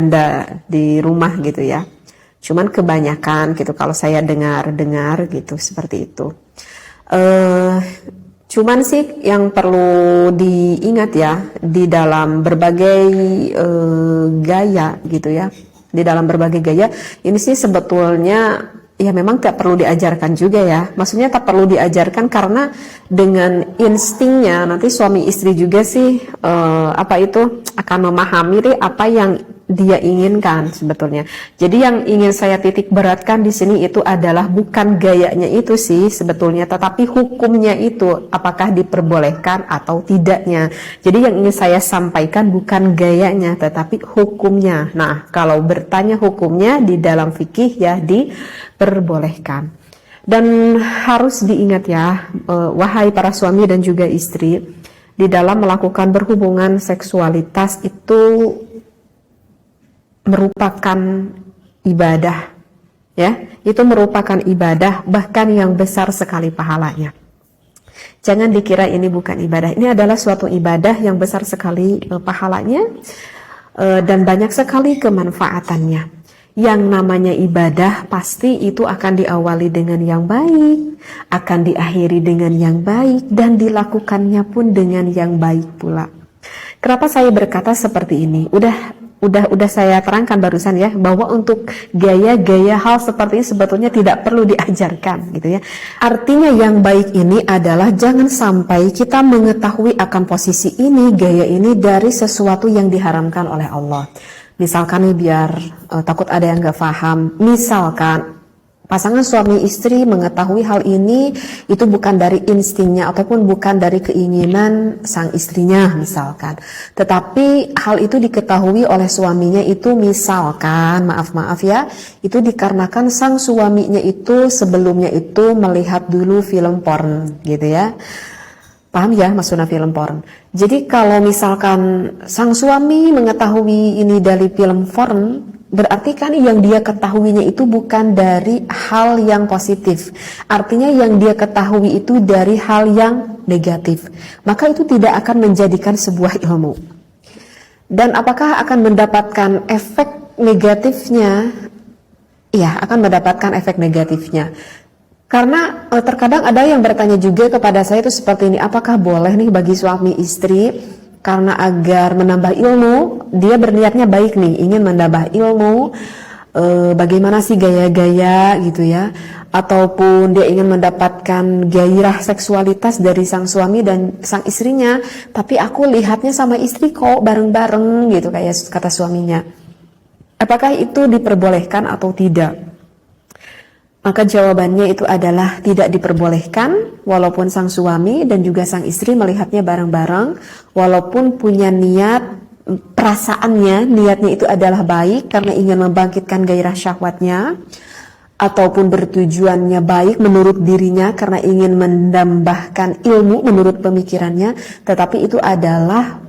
janda di rumah gitu ya. Cuman kebanyakan gitu kalau saya dengar gitu seperti itu. Cuman sih yang perlu diingat ya, di dalam berbagai gaya gitu ya, di dalam berbagai gaya ini sih sebetulnya ya memang tak perlu diajarkan juga ya. Maksudnya tak perlu diajarkan karena dengan instingnya nanti suami istri juga sih akan memahami apa yang dia inginkan sebetulnya. Jadi yang ingin saya titik beratkan di sini itu adalah bukan gayanya itu sih sebetulnya, tetapi hukumnya itu apakah diperbolehkan atau tidaknya. Jadi yang ingin saya sampaikan bukan gayanya tetapi hukumnya. Nah, kalau bertanya hukumnya di dalam fikih ya diperbolehkan. Dan harus diingat ya, wahai para suami dan juga istri, di dalam melakukan berhubungan seksualitas itu merupakan ibadah ya, itu merupakan ibadah bahkan yang besar sekali pahalanya. Jangan dikira ini bukan ibadah, ini adalah suatu ibadah yang besar sekali pahalanya dan banyak sekali kemanfaatannya. Yang namanya ibadah pasti itu akan diawali dengan yang baik, akan diakhiri dengan yang baik, dan dilakukannya pun dengan yang baik pula. Kenapa saya berkata seperti ini? Udah saya terangkan barusan ya, bahwa untuk gaya-gaya hal seperti ini sebetulnya tidak perlu diajarkan gitu ya. Artinya yang baik ini adalah jangan sampai kita mengetahui akan posisi ini, gaya ini dari sesuatu yang diharamkan oleh Allah. Misalkan nih biar takut ada yang gak paham, misalkan pasangan suami istri mengetahui hal ini itu bukan dari instingnya ataupun bukan dari keinginan sang istrinya misalkan, tetapi hal itu diketahui oleh suaminya itu misalkan maaf ya, itu dikarenakan sang suaminya itu sebelumnya itu melihat dulu film porn gitu ya. Paham ya maksudnya film porn. Jadi kalau misalkan sang suami mengetahui ini dari film porn, berarti kan yang dia ketahuinya itu bukan dari hal yang positif. Artinya yang dia ketahui itu dari hal yang negatif. Maka itu tidak akan menjadikan sebuah ilmu. Dan apakah akan mendapatkan efek negatifnya? Iya, akan mendapatkan efek negatifnya. Karena terkadang ada yang bertanya juga kepada saya itu seperti ini, apakah boleh nih bagi suami istri karena agar menambah ilmu, dia berniatnya baik nih, ingin menambah ilmu, bagaimana sih gaya-gaya gitu ya, ataupun dia ingin mendapatkan gairah seksualitas dari sang suami dan sang istrinya, tapi aku lihatnya sama istri kok bareng-bareng gitu kayak kata suaminya. Apakah itu diperbolehkan atau tidak? Maka jawabannya itu adalah tidak diperbolehkan, walaupun sang suami dan juga sang istri melihatnya bareng-bareng, walaupun punya niatnya itu adalah baik karena ingin membangkitkan gairah syahwatnya, ataupun bertujuannya baik menurut dirinya karena ingin menambahkan ilmu menurut pemikirannya, tetapi itu adalah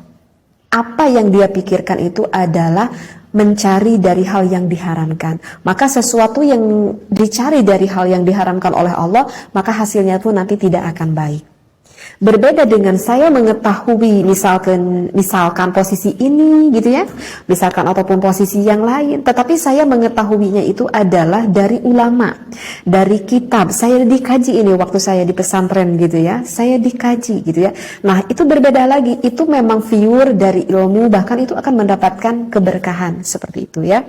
apa yang dia pikirkan itu adalah mencari dari hal yang diharamkan. Maka sesuatu yang dicari dari hal yang diharamkan oleh Allah, maka hasilnya pun nanti tidak akan baik. Berbeda dengan saya mengetahui misalkan posisi ini gitu ya, misalkan ataupun posisi yang lain, tetapi saya mengetahuinya itu adalah dari ulama, dari kitab. Saya dikaji ini waktu saya di pesantren gitu ya, saya dikaji gitu ya. Nah itu berbeda lagi, itu memang pure dari ilmu, bahkan itu akan mendapatkan keberkahan seperti itu ya.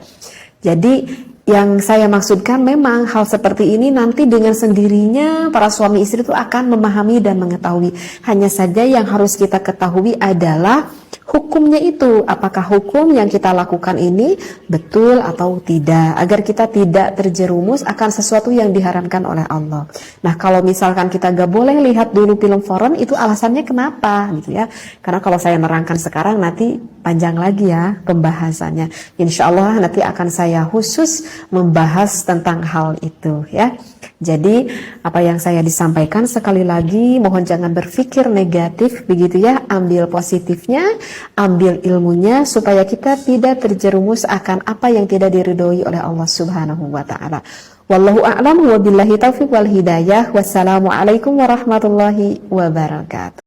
Jadi yang saya maksudkan memang hal seperti ini nanti dengan sendirinya para suami istri itu akan memahami dan mengetahui. Hanya saja yang harus kita ketahui adalah hukumnya itu, apakah hukum yang kita lakukan ini betul atau tidak, agar kita tidak terjerumus akan sesuatu yang diharamkan oleh Allah. Nah kalau misalkan kita gak boleh lihat dulu film porn, itu alasannya kenapa gitu ya. Karena kalau saya nerangkan sekarang nanti panjang lagi ya pembahasannya. Insya Allah nanti akan saya khusus membahas tentang hal itu ya. Jadi apa yang saya disampaikan sekali lagi, mohon jangan berpikir negatif begitu ya, ambil positifnya, ambil ilmunya supaya kita tidak terjerumus akan apa yang tidak diridhoi oleh Allah Subhanahu wa taala. Wallahu a'lam wa billahi taufiq wal hidayah. Wassalamualaikum warahmatullahi wabarakatuh.